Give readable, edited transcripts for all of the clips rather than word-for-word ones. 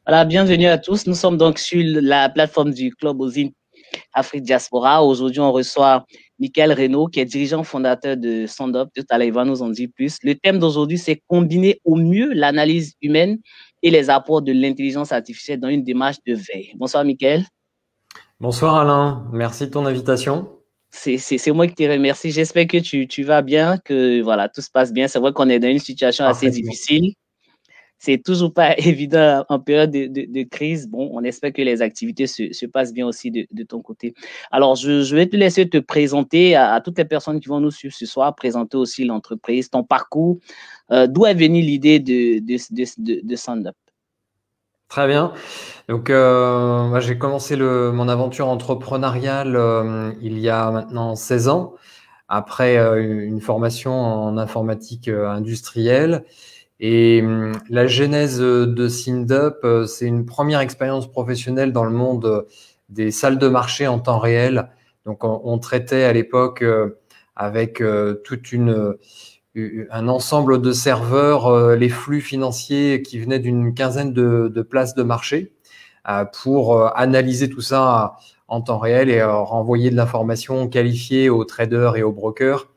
Voilà, bienvenue à tous. Nous sommes donc sur la plateforme du Club Ozine Afrique Diaspora. Aujourd'hui, on reçoit Michael Reynaud, qui est dirigeant fondateur de Sondop. Tout à l'heure, il va nous en dire plus. Le thème d'aujourd'hui, c'est combiner au mieux l'analyse humaine et les apports de l'intelligence artificielle dans une démarche de veille. Bonsoir, Michael. Bonsoir Alain, merci de ton invitation. C'est moi qui te remercie. J'espère que tu vas bien, que voilà, tout se passe bien. C'est vrai qu'on est dans une situation assez Parfaitement. difficile. C'est toujours pas évident en période de crise. Bon, on espère que les activités se passent bien aussi de ton côté. Alors, je vais te laisser te présenter à toutes les personnes qui vont nous suivre ce soir, présenter aussi l'entreprise, ton parcours, d'où est venue l'idée de Stand Up. Très bien. Donc, moi, j'ai commencé mon aventure entrepreneuriale il y a maintenant 16 ans, après une formation en informatique industrielle. Et la genèse de Sindup, c'est une première expérience professionnelle dans le monde des salles de marché en temps réel. Donc, on traitait à l'époque avec un ensemble de serveurs, les flux financiers qui venaient d'une quinzaine de places de marché pour analyser tout ça en temps réel et renvoyer de l'information qualifiée aux traders et aux brokers.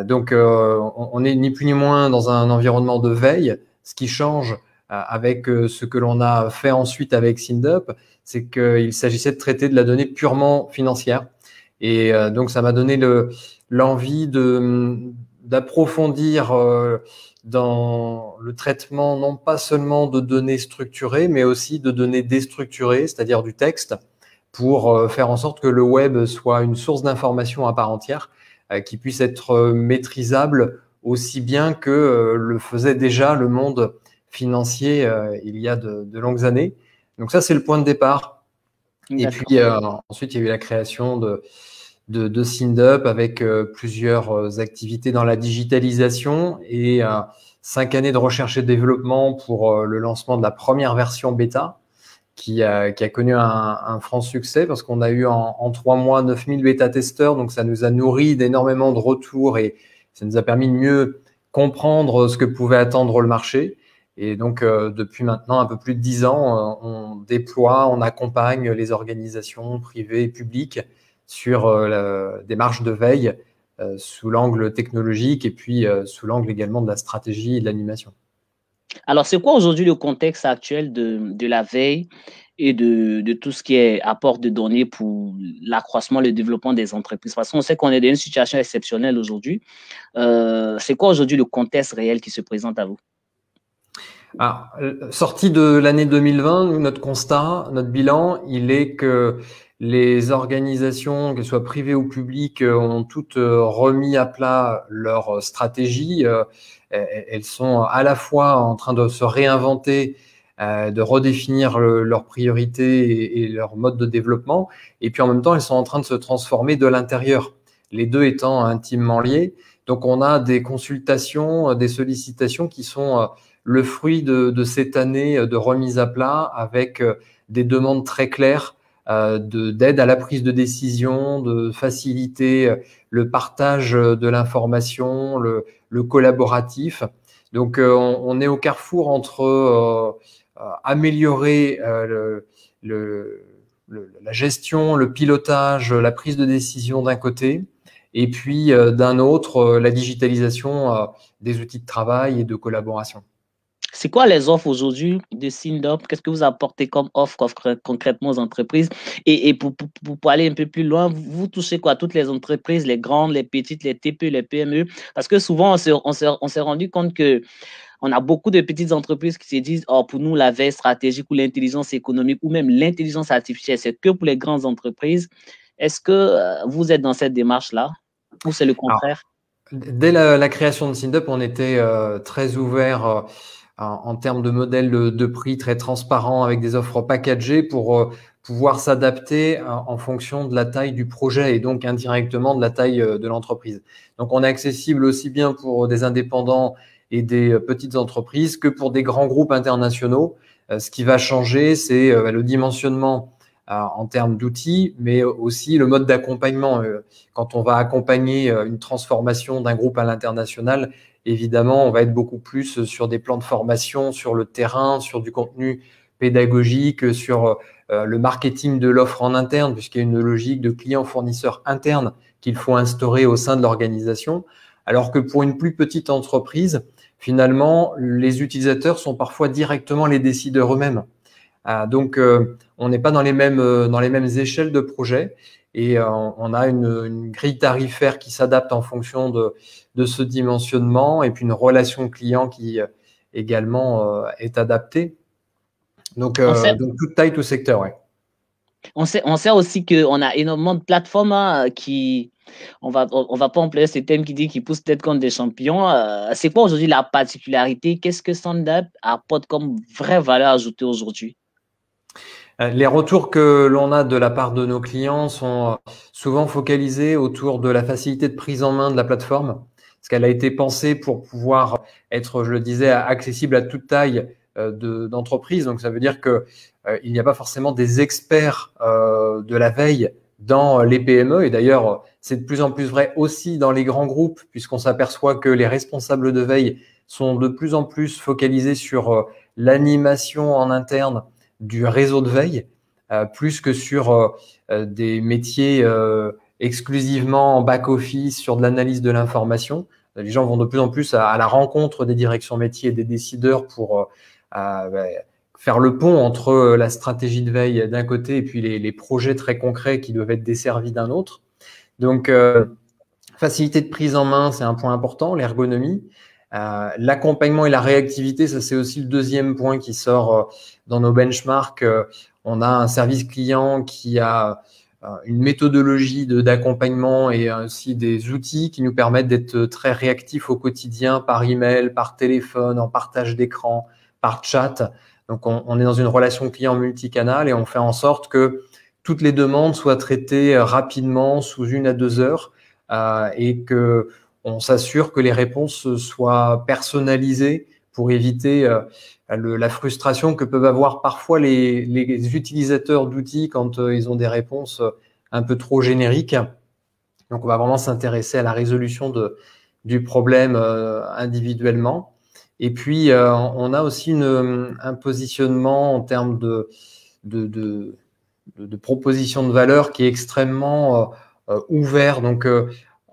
Donc, on est ni plus ni moins dans un environnement de veille. Ce qui change avec ce que l'on a fait ensuite avec Sindup, c'est qu'il s'agissait de traiter de la donnée purement financière. Et donc, ça m'a donné l'envie d'approfondir dans le traitement non pas seulement de données structurées, mais aussi de données déstructurées, c'est-à-dire du texte, pour faire en sorte que le web soit une source d'information à part entière qui puisse être maîtrisable aussi bien que le faisait déjà le monde financier il y a de longues années. Donc ça, c'est le point de départ. Et D'accord. puis ensuite, il y a eu la création de Sindup avec plusieurs activités dans la digitalisation et 5 années de recherche et développement pour le lancement de la première version bêta qui a connu un franc succès parce qu'on a eu en 3 mois 9000 bêta-testeurs. Donc, ça nous a nourri d'énormément de retours et ça nous a permis de mieux comprendre ce que pouvait attendre le marché. Et donc, depuis maintenant un peu plus de 10 ans, on déploie, on accompagne les organisations privées et publiques sur la démarche de veille sous l'angle technologique et puis sous l'angle également de la stratégie et de l'animation. Alors, c'est quoi aujourd'hui le contexte actuel de la veille et de tout ce qui est apport de données pour l'accroissement, le développement des entreprises? Parce qu'on sait qu'on est dans une situation exceptionnelle aujourd'hui. C'est quoi aujourd'hui le contexte réel qui se présente à vous? Alors, sorti de l'année 2020, nous, notre constat, notre bilan, il est que les organisations, qu'elles soient privées ou publiques, ont toutes remis à plat leur stratégie. Elles sont à la fois en train de se réinventer, de redéfinir leurs priorités et leur mode de développement, et puis en même temps, elles sont en train de se transformer de l'intérieur, les deux étant intimement liés. Donc, on a des consultations, des sollicitations qui sont le fruit de cette année de remise à plat avec des demandes très claires d'aide à la prise de décision, de faciliter le partage de l'information, le collaboratif. Donc, on est au carrefour entre améliorer la gestion, le pilotage, la prise de décision d'un côté, et puis d'un autre, la digitalisation des outils de travail et de collaboration. C'est quoi les offres aujourd'hui de SynDop? Qu'est-ce que vous apportez comme offre concrètement aux entreprises? Et pour aller un peu plus loin, vous touchez quoi? Toutes les entreprises, les grandes, les petites, les TPE, les PME? Parce que souvent, on s'est rendu compte que on a beaucoup de petites entreprises qui se disent, oh, pour nous, la veille stratégique ou l'intelligence économique ou même l'intelligence artificielle, c'est que pour les grandes entreprises. Est-ce que vous êtes dans cette démarche-là ou c'est le Alors, contraire? dès la création de Sindup, on était très ouvert en termes de modèle de prix très transparent avec des offres packagées pour pouvoir s'adapter en fonction de la taille du projet et donc indirectement de la taille de l'entreprise. Donc, on est accessible aussi bien pour des indépendants et des petites entreprises que pour des grands groupes internationaux. Ce qui va changer, c'est le dimensionnement en termes d'outils, mais aussi le mode d'accompagnement. Quand on va accompagner une transformation d'un groupe à l'international, évidemment, on va être beaucoup plus sur des plans de formation, sur le terrain, sur du contenu pédagogique, sur le marketing de l'offre en interne, puisqu'il y a une logique de client-fournisseur interne qu'il faut instaurer au sein de l'organisation. Alors que pour une plus petite entreprise, finalement, les utilisateurs sont parfois directement les décideurs eux-mêmes. Donc, on n'est pas dans les mêmes échelles de projet et on a une grille tarifaire qui s'adapte en fonction de ce dimensionnement et puis une relation client qui également est adaptée. Donc toute taille, tout secteur, ouais. On sait aussi qu'on a énormément de plateformes qui, on va pas employer ce thème qui dit qu'ils poussent peut-être comme des champions. C'est quoi aujourd'hui la particularité? Qu'est-ce que SendUp apporte comme vraie valeur ajoutée aujourd'hui? Les retours que l'on a de la part de nos clients sont souvent focalisés autour de la facilité de prise en main de la plateforme, parce qu'elle a été pensée pour pouvoir être, je le disais, accessible à toute taille d'entreprise. Donc, ça veut dire que il n'y a pas forcément des experts de la veille dans les PME. Et d'ailleurs, c'est de plus en plus vrai aussi dans les grands groupes, puisqu'on s'aperçoit que les responsables de veille sont de plus en plus focalisés sur l'animation en interne du réseau de veille, plus que sur des métiers exclusivement en back-office, sur de l'analyse de l'information. Les gens vont de plus en plus à la rencontre des directions métiers et des décideurs pour faire le pont entre la stratégie de veille d'un côté et puis les projets très concrets qui doivent être desservis d'un autre. Donc, facilité de prise en main, c'est un point important, l'ergonomie. L'accompagnement et la réactivité, ça c'est aussi le deuxième point qui sort dans nos benchmarks. On a un service client qui a une méthodologie d'accompagnement et aussi des outils qui nous permettent d'être très réactifs au quotidien par email, par téléphone, en partage d'écran, par chat. Donc on est dans une relation client multicanal et on fait en sorte que toutes les demandes soient traitées rapidement, sous 1 à 2 heures, et que on s'assure que les réponses soient personnalisées pour éviter la frustration que peuvent avoir parfois les utilisateurs d'outils quand ils ont des réponses un peu trop génériques. Donc, on va vraiment s'intéresser à la résolution du problème individuellement. Et puis, on a aussi un positionnement en termes de proposition de valeur qui est extrêmement ouvert. Donc,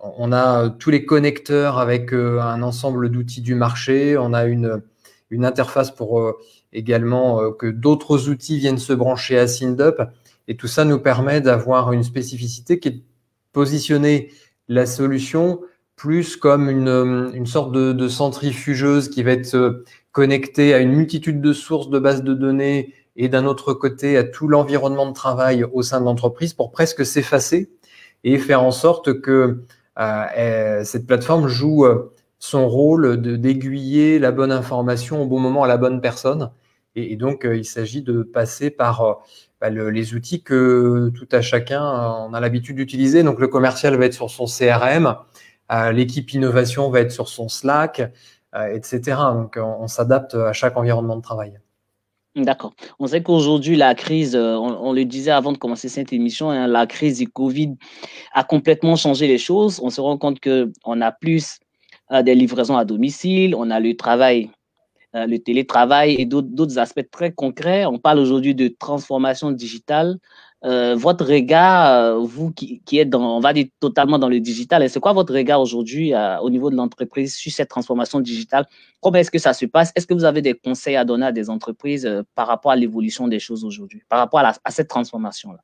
on a tous les connecteurs avec un ensemble d'outils du marché. On a une interface pour également que d'autres outils viennent se brancher à SendUp. Et tout ça nous permet d'avoir une spécificité qui est de positionner la solution plus comme une sorte de centrifugeuse qui va être connectée à une multitude de sources de bases de données et d'un autre côté à tout l'environnement de travail au sein de l'entreprise pour presque s'effacer et faire en sorte que cette plateforme joue son rôle d'aiguiller la bonne information au bon moment à la bonne personne. Et donc, il s'agit de passer par les outils que tout à chacun on a l'habitude d'utiliser. Donc, le commercial va être sur son CRM, l'équipe innovation va être sur son Slack, etc. Donc, on s'adapte à chaque environnement de travail. D'accord. On sait qu'aujourd'hui, la crise, on le disait avant de commencer cette émission, hein, la crise du Covid a complètement changé les choses. On se rend compte qu'on a plus des livraisons à domicile, on a le travail, le télétravail et d'autres aspects très concrets. On parle aujourd'hui de transformation digitale. Votre regard, vous qui êtes on va dire totalement dans le digital, c'est quoi votre regard aujourd'hui au niveau de l'entreprise sur cette transformation digitale? Comment est-ce que ça se passe? Est-ce que vous avez des conseils à donner à des entreprises par rapport à l'évolution des choses aujourd'hui, par rapport à cette transformation-là?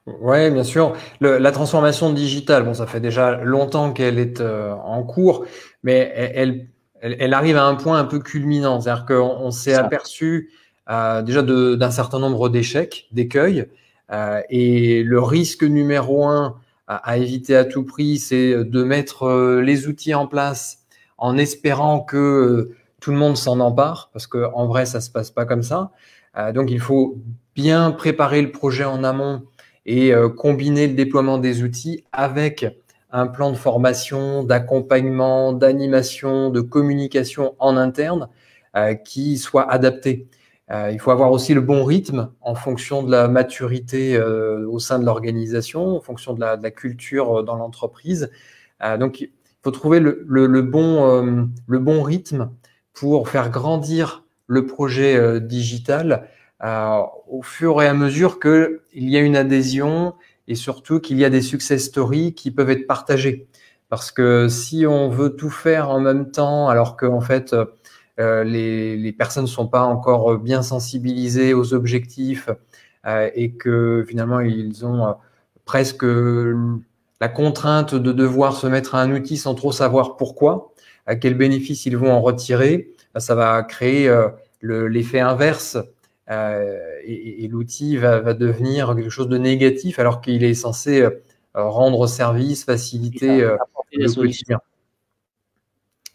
Oui, bien sûr. La transformation digitale, bon, ça fait déjà longtemps qu'elle est en cours, mais elle arrive à un point un peu culminant. C'est-à-dire qu'on s'est aperçu déjà d'un certain nombre d'échecs, d'écueils, et le risque numéro 1 à éviter à tout prix, c'est de mettre les outils en place en espérant que tout le monde s'en empare, parce qu'en vrai, ça se passe pas comme ça. Donc, il faut bien préparer le projet en amont et combiner le déploiement des outils avec un plan de formation, d'accompagnement, d'animation, de communication en interne qui soit adapté. Il faut avoir aussi le bon rythme en fonction de la maturité au sein de l'organisation, en fonction de la culture dans l'entreprise. Donc, il faut trouver le bon rythme pour faire grandir le projet digital au fur et à mesure qu'il y a une adhésion et surtout qu'il y a des success stories qui peuvent être partagés. Parce que si on veut tout faire en même temps, alors qu'en fait, les personnes ne sont pas encore bien sensibilisées aux objectifs et que finalement, ils ont presque la contrainte de devoir se mettre à un outil sans trop savoir pourquoi, à quel bénéfice ils vont en retirer, ça va créer l'effet inverse et l'outil va devenir quelque chose de négatif alors qu'il est censé rendre service, faciliter Apporter des le solutions.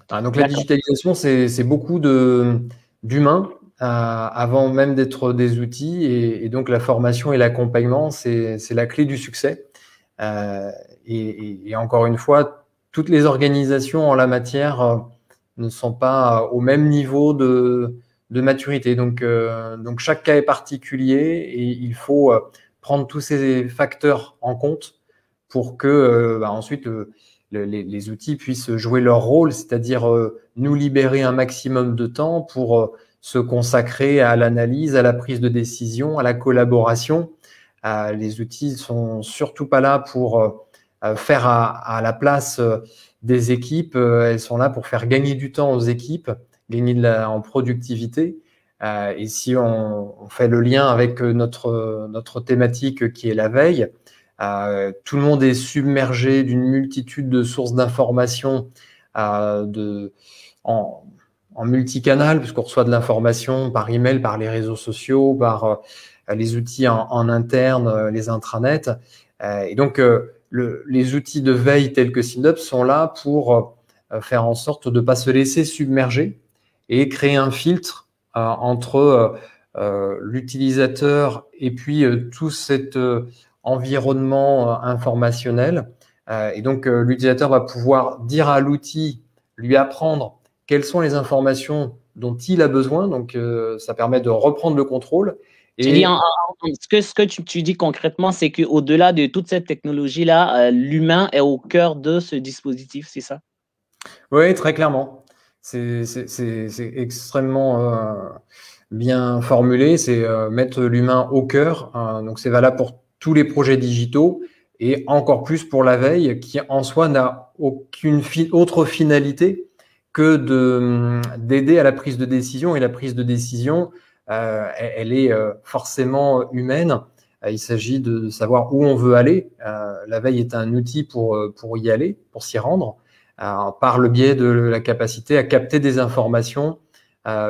quotidien. Donc la digitalisation, c'est beaucoup d'humains avant même d'être des outils et donc la formation et l'accompagnement, c'est la clé du succès. Et encore une fois, toutes les organisations en la matière ne sont pas au même niveau de maturité. Donc chaque cas est particulier et il faut prendre tous ces facteurs en compte pour que ensuite les outils puissent jouer leur rôle, c'est-à-dire nous libérer un maximum de temps pour se consacrer à l'analyse, à la prise de décision, à la collaboration. Les outils ne sont surtout pas là pour faire à la place des équipes. Elles sont là pour faire gagner du temps aux équipes, gagner en productivité. Et si on fait le lien avec notre thématique qui est la veille, tout le monde est submergé d'une multitude de sources d'informations en multicanal, puisqu'on reçoit de l'information par email, par les réseaux sociaux, par les outils en interne, les intranets. Et donc, les outils de veille tels que SynUp sont là pour faire en sorte de ne pas se laisser submerger et créer un filtre entre l'utilisateur et puis tout cet environnement informationnel. Et donc, l'utilisateur va pouvoir dire à l'outil, lui apprendre quelles sont les informations dont il a besoin. Donc, ça permet de reprendre le contrôle. Et ce que tu dis concrètement, c'est qu'au-delà de toute cette technologie-là, l'humain est au cœur de ce dispositif, c'est ça? Oui, très clairement. C'est extrêmement bien formulé. C'est mettre l'humain au cœur. Donc, c'est valable pour tous les projets digitaux et encore plus pour la veille qui, en soi, n'a aucune autre finalité que d'aider à la prise de décision. Et la prise de décision, elle est forcément humaine. Il s'agit de savoir où on veut aller. La veille est un outil pour y aller, pour s'y rendre, par le biais de la capacité à capter des informations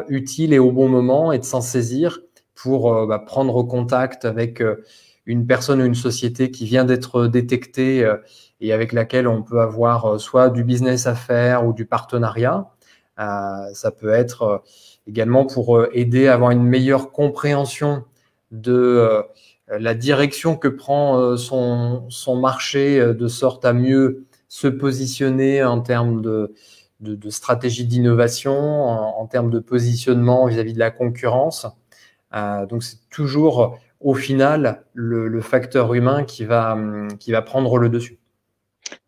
utiles et au bon moment et de s'en saisir pour prendre contact avec une personne ou une société qui vient d'être détectée et avec laquelle on peut avoir soit du business à faire ou du partenariat. Ça peut être également pour aider à avoir une meilleure compréhension de la direction que prend son marché de sorte à mieux se positionner en termes de stratégie d'innovation, en termes de positionnement vis-à-vis de la concurrence. Donc, c'est toujours au final le facteur humain qui va prendre le dessus.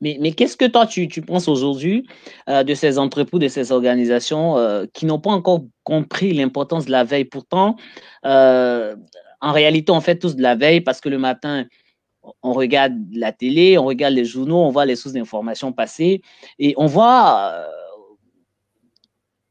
Mais qu'est-ce que toi, tu penses aujourd'hui de ces entreprises, de ces organisations qui n'ont pas encore compris l'importance de la veille? Pourtant, en réalité, on fait tous de la veille parce que le matin, on regarde la télé, on regarde les journaux, on voit les sources d'informations passer et on voit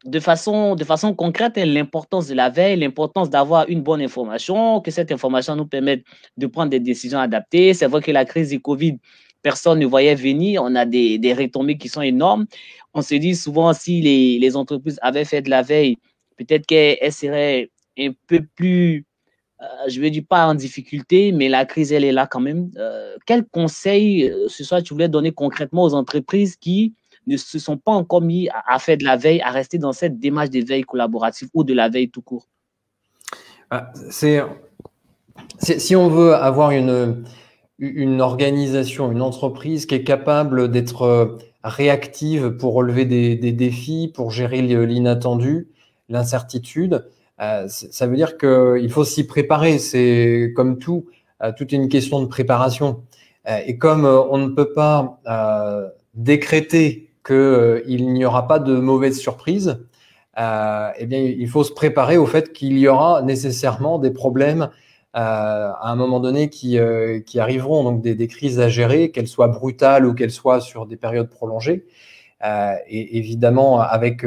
de façon concrète l'importance de la veille, l'importance d'avoir une bonne information, que cette information nous permette de prendre des décisions adaptées. C'est vrai que la crise du Covid, personne ne voyait venir. On a des retombées qui sont énormes. On se dit souvent si les entreprises avaient fait de la veille, peut-être qu'elles seraient un peu plus, je ne veux dire pas en difficulté, mais la crise, elle est là quand même. Quel conseil, ce soir, tu voulais donner concrètement aux entreprises qui ne se sont pas encore mis à faire de la veille, à rester dans cette démarche de veille collaborative ou de la veille tout court? Si on veut avoir une organisation, une entreprise qui est capable d'être réactive pour relever des défis, pour gérer l'inattendu, l'incertitude, ça veut dire qu'il faut s'y préparer. C'est comme tout, toute une question de préparation. Et comme on ne peut pas décréter qu'il n'y aura pas de mauvaises surprises, eh bien, il faut se préparer au fait qu'il y aura nécessairement des problèmes à un moment donné qui arriveront, donc des crises à gérer, qu'elles soient brutales ou qu'elles soient sur des périodes prolongées. Et évidemment, avec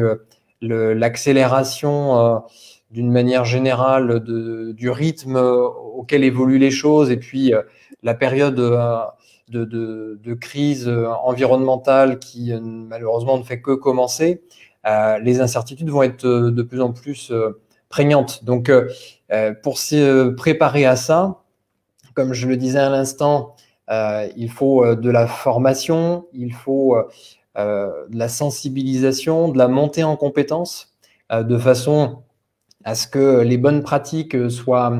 l'accélération d'une manière générale du rythme auquel évoluent les choses, et puis la période de crise environnementale qui malheureusement ne fait que commencer, les incertitudes vont être de plus en plus prégnantes. Donc, pour se préparer à ça, comme je le disais à l'instant, il faut de la formation, il faut de la sensibilisation, de la montée en compétences, de façon à ce que les bonnes pratiques soient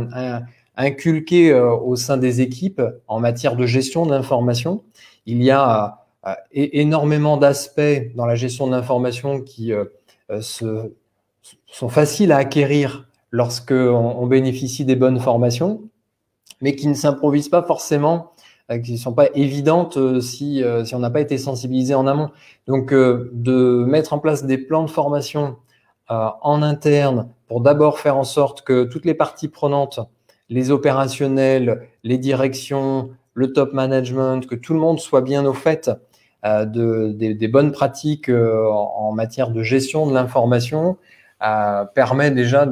inculquées au sein des équipes en matière de gestion de l'information. Il y a énormément d'aspects dans la gestion de l'information qui sont faciles à acquérir lorsqu'on bénéficie des bonnes formations, mais qui ne s'improvisent pas forcément, qui ne sont pas évidentes si on n'a pas été sensibilisé en amont. Donc, de mettre en place des plans de formation en interne pour d'abord faire en sorte que toutes les parties prenantes, les opérationnels, les directions, le top management, que tout le monde soit bien au fait des bonnes pratiques en matière de gestion de l'information, permet déjà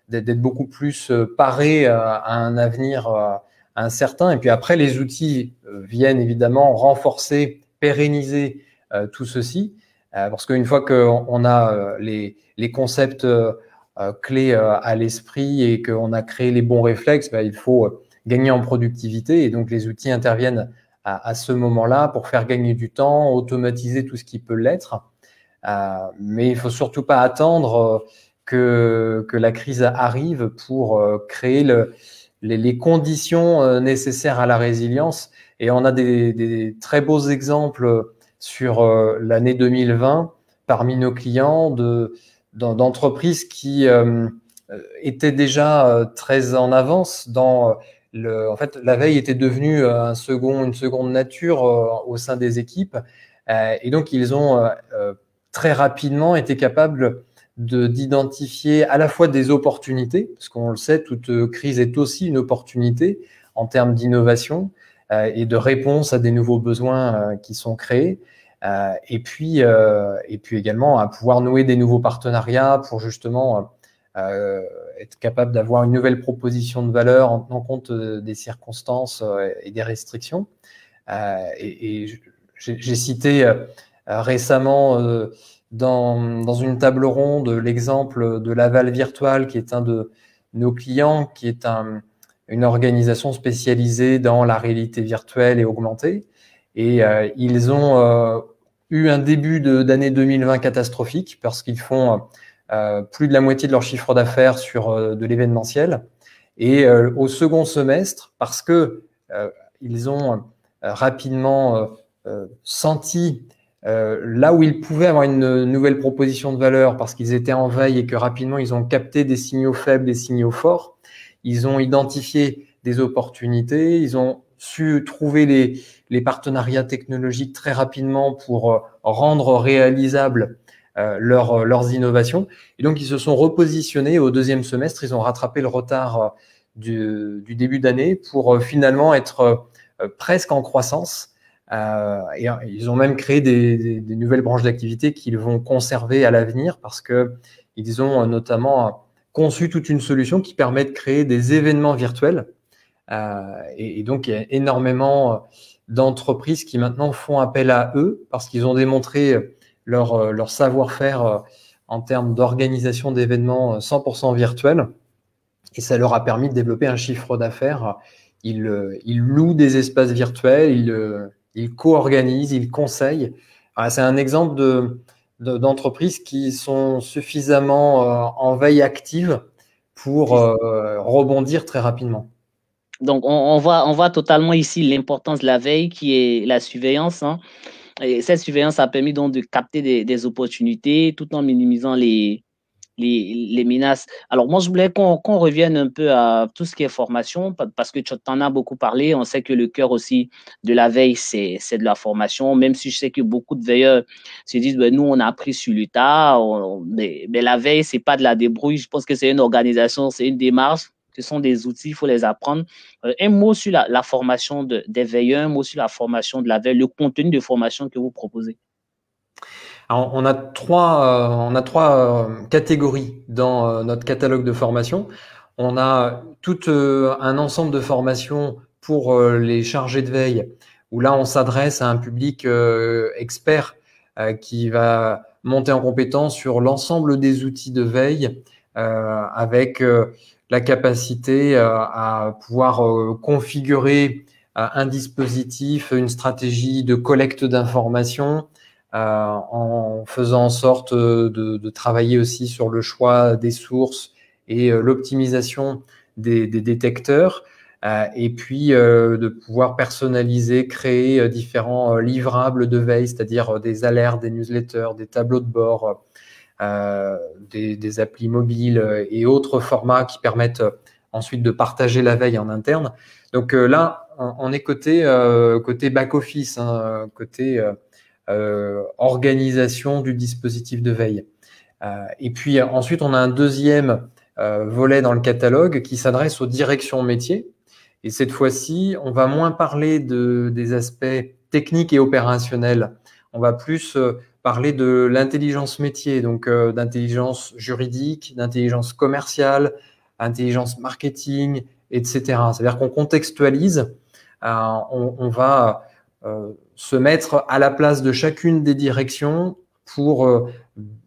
d'être beaucoup plus paré à un avenir incertain. Et puis après, les outils viennent évidemment renforcer, pérenniser tout ceci. Parce qu'une fois qu'on a les concepts clés à l'esprit et qu'on a créé les bons réflexes, il faut gagner en productivité. Et donc, les outils interviennent à ce moment-là pour faire gagner du temps, automatiser tout ce qui peut l'être. Mais il ne faut surtout pas attendre que la crise arrive pour créer les conditions nécessaires à la résilience. Et on a des très beaux exemples sur l'année 2020 parmi nos clients d'entreprises qui étaient déjà très en avance dans en fait, la veille était devenue une seconde nature au sein des équipes. Et donc, ils ont très rapidement été capables d'identifier à la fois des opportunités, parce qu'on le sait, toute crise est aussi une opportunité en termes d'innovation et de réponse à des nouveaux besoins qui sont créés. Et puis également à pouvoir nouer des nouveaux partenariats pour justement être capable d'avoir une nouvelle proposition de valeur en tenant compte des circonstances et des restrictions. Et j'ai cité récemment dans une table ronde l'exemple de Laval Virtual, qui est un de nos clients, qui est une organisation spécialisée dans la réalité virtuelle et augmentée. Et ils ont eu un début d'année 2020 catastrophique parce qu'ils font plus de la moitié de leur chiffre d'affaires sur de l'événementiel. Et au second semestre, parce que ils ont rapidement senti là où ils pouvaient avoir une nouvelle proposition de valeur, parce qu'ils étaient en veille et que rapidement ils ont capté des signaux faibles, des signaux forts, ils ont identifié des opportunités, ils ont su trouver les partenariats technologiques très rapidement pour rendre réalisables leurs innovations. Et donc, ils se sont repositionnés au deuxième semestre. Ils ont rattrapé le retard du début d'année pour finalement être presque en croissance. Et ils ont même créé des nouvelles branches d'activité qu'ils vont conserver à l'avenir parce qu'ils ont notamment conçu toute une solution qui permet de créer des événements virtuels. Et donc, il y a énormément d'entreprises qui maintenant font appel à eux parce qu'ils ont démontré leur savoir-faire en termes d'organisation d'événements 100% virtuels. Et ça leur a permis de développer un chiffre d'affaires. Ils louent des espaces virtuels, ils co-organisent, ils conseillent. C'est un exemple d'entreprises qui sont suffisamment en veille active pour rebondir très rapidement. Donc, on voit totalement ici l'importance de la veille qui est la surveillance. Hein. Et cette surveillance a permis donc de capter des opportunités tout en minimisant les les menaces. Alors, moi, je voulais qu'on revienne un peu à tout ce qui est formation, parce que tu en as beaucoup parlé. On sait que le cœur aussi de la veille, c'est de la formation, même si je sais que beaucoup de veilleurs se disent, ben, nous, on a appris sur le tas, mais la veille, c'est pas de la débrouille. Je pense que c'est une organisation, c'est une démarche. Ce sont des outils, il faut les apprendre. Un mot sur la formation des veilleurs, un mot sur la formation de la veille, le contenu de formation que vous proposez. Alors, on a trois catégories dans notre catalogue de formation. On a tout un ensemble de formations pour les chargés de veille, où là, on s'adresse à un public expert qui va monter en compétence sur l'ensemble des outils de veille avec la capacité à pouvoir configurer un dispositif, une stratégie de collecte d'informations, en faisant en sorte de travailler aussi sur le choix des sources et l'optimisation des détecteurs, et puis de pouvoir personnaliser, créer différents livrables de veille, c'est-à-dire des alertes, des newsletters, des tableaux de bord, des applis mobiles et autres formats qui permettent ensuite de partager la veille en interne. Donc là, on est côté back-office, hein, côté organisation du dispositif de veille. Et puis ensuite, on a un deuxième volet dans le catalogue qui s'adresse aux directions métiers. Et cette fois-ci, on va moins parler des aspects techniques et opérationnels. On va plus parler de l'intelligence métier, donc d'intelligence juridique, d'intelligence commerciale, intelligence marketing, etc. C'est-à-dire qu'on contextualise, on va se mettre à la place de chacune des directions pour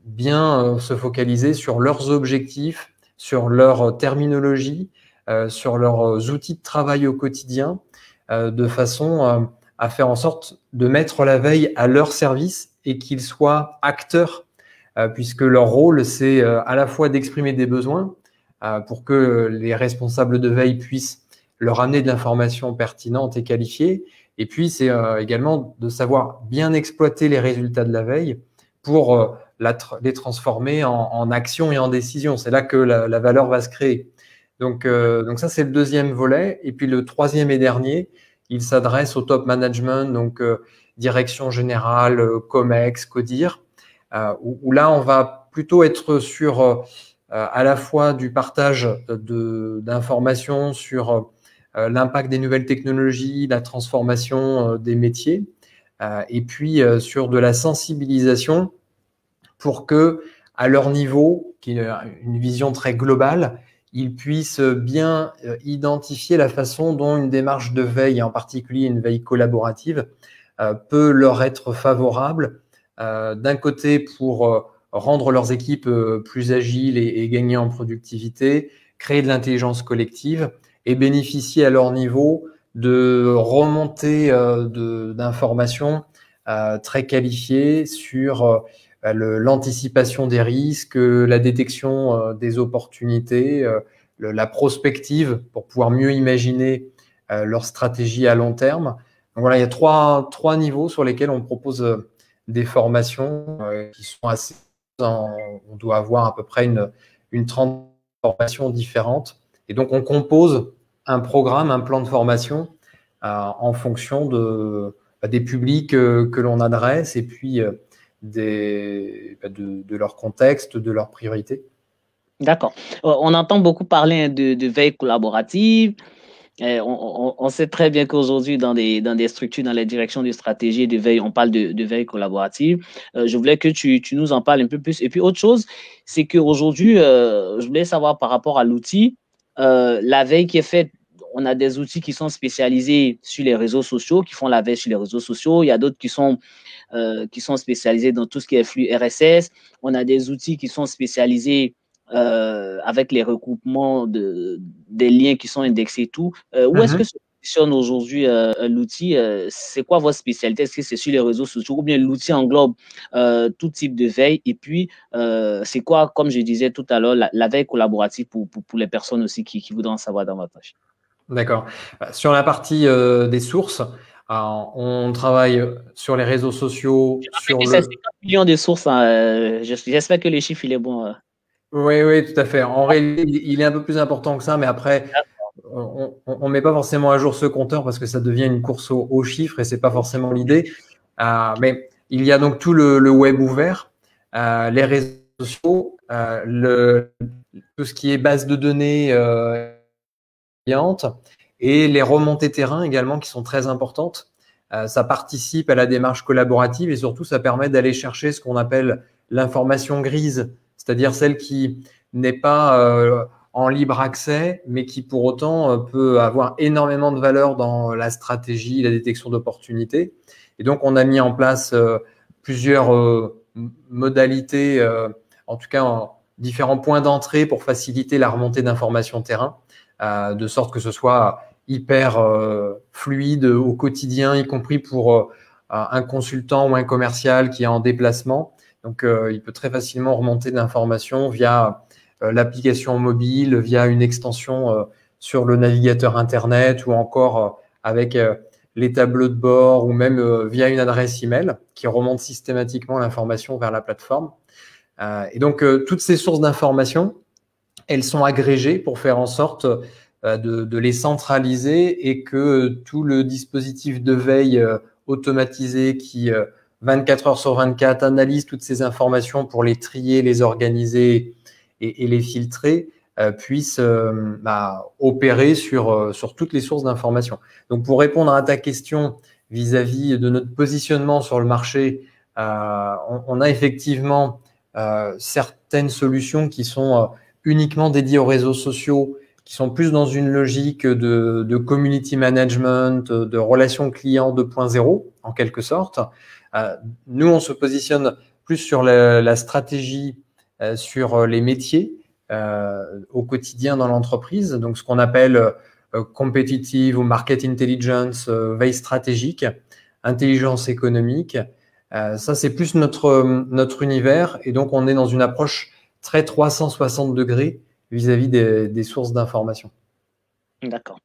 bien se focaliser sur leurs objectifs, sur leur terminologie, sur leurs outils de travail au quotidien, de façon à faire en sorte de mettre la veille à leur service et qu'ils soient acteurs, puisque leur rôle, c'est à la fois d'exprimer des besoins pour que les responsables de veille puissent leur amener de l'information pertinente et qualifiée, et puis c'est également de savoir bien exploiter les résultats de la veille pour les transformer en action et en décision. C'est là que la valeur va se créer. Donc ça, c'est le deuxième volet. Et puis le troisième et dernier, il s'adresse au top management, donc direction générale, COMEX, CODIR, où là, on va plutôt être sur à la fois du partage d'informations sur l'impact des nouvelles technologies, la transformation des métiers, et puis sur de la sensibilisation pour que, à leur niveau, qui est une vision très globale, ils puissent bien identifier la façon dont une démarche de veille, et en particulier une veille collaborative, peut leur être favorable, d'un côté pour rendre leurs équipes plus agiles et gagner en productivité, créer de l'intelligence collective et bénéficier à leur niveau de remontées d'informations très qualifiées sur l'anticipation des risques, la détection des opportunités, la prospective pour pouvoir mieux imaginer leur stratégie à long terme. Donc voilà, il y a trois niveaux sur lesquels on propose des formations qui sont assez... On doit avoir à peu près une trentaine de formations différentes. Et donc, on compose un programme, un plan de formation en fonction des publics que l'on adresse et puis de leur contexte, de leurs priorités. D'accord. On entend beaucoup parler de veille collaborative. On sait très bien qu'aujourd'hui, dans des structures, dans les directions de stratégie et de veille, on parle de veille collaborative. Je voulais que tu nous en parles un peu plus. Et puis, autre chose, c'est qu'aujourd'hui, je voulais savoir par rapport à l'outil, la veille qui est faite, on a des outils qui sont spécialisés sur les réseaux sociaux, qui font la veille sur les réseaux sociaux. Il y a d'autres qui sont spécialisés dans tout ce qui est flux RSS. On a des outils qui sont spécialisés avec les recoupements des liens qui sont indexés et tout. Où est-ce que se positionne aujourd'hui l'outil? C'est quoi votre spécialité? Est-ce que c'est sur les réseaux sociaux ou bien l'outil englobe tout type de veille? Et puis, c'est quoi, comme je disais tout à l'heure, la veille collaborative pour les personnes aussi qui voudraient en savoir davantage? D'accord. Sur la partie des sources, on travaille sur les réseaux sociaux. C'est 50 millions de sources. Hein, j'espère que le chiffre il est bon. Oui, oui, tout à fait. En réalité, il est un peu plus important que ça, mais après, on ne met pas forcément à jour ce compteur parce que ça devient une course aux chiffres et c'est pas forcément l'idée. Mais il y a donc tout le web ouvert, les réseaux sociaux, tout ce qui est base de données clientes et les remontées terrain également qui sont très importantes. Ça participe à la démarche collaborative et surtout ça permet d'aller chercher ce qu'on appelle l'information grise, c'est-à-dire celle qui n'est pas en libre accès, mais qui pour autant peut avoir énormément de valeur dans la stratégie, la détection d'opportunités. Et donc, on a mis en place plusieurs modalités, en tout cas différents points d'entrée pour faciliter la remontée d'informations terrain, de sorte que ce soit hyper fluide au quotidien, y compris pour un consultant ou un commercial qui est en déplacement. Donc, il peut très facilement remonter d'informations via l'application mobile, via une extension sur le navigateur Internet ou encore avec les tableaux de bord ou même via une adresse email qui remonte systématiquement l'information vers la plateforme. Et donc, toutes ces sources d'informations, elles sont agrégées pour faire en sorte de les centraliser et que tout le dispositif de veille automatisé qui 24 heures sur 24 analyse toutes ces informations pour les trier, les organiser et les filtrer puisse opérer sur toutes les sources d'informations. Donc, pour répondre à ta question vis-à-vis de notre positionnement sur le marché, on a effectivement certaines solutions qui sont uniquement dédiées aux réseaux sociaux, qui sont plus dans une logique de community management, de relations clients 2.0 en quelque sorte. Nous, on se positionne plus sur la stratégie, sur les métiers au quotidien dans l'entreprise, donc ce qu'on appelle competitive ou market intelligence, veille stratégique, intelligence économique. Ça, c'est plus notre univers et donc on est dans une approche très 360 degrés vis-à-vis des sources d'information. D'accord.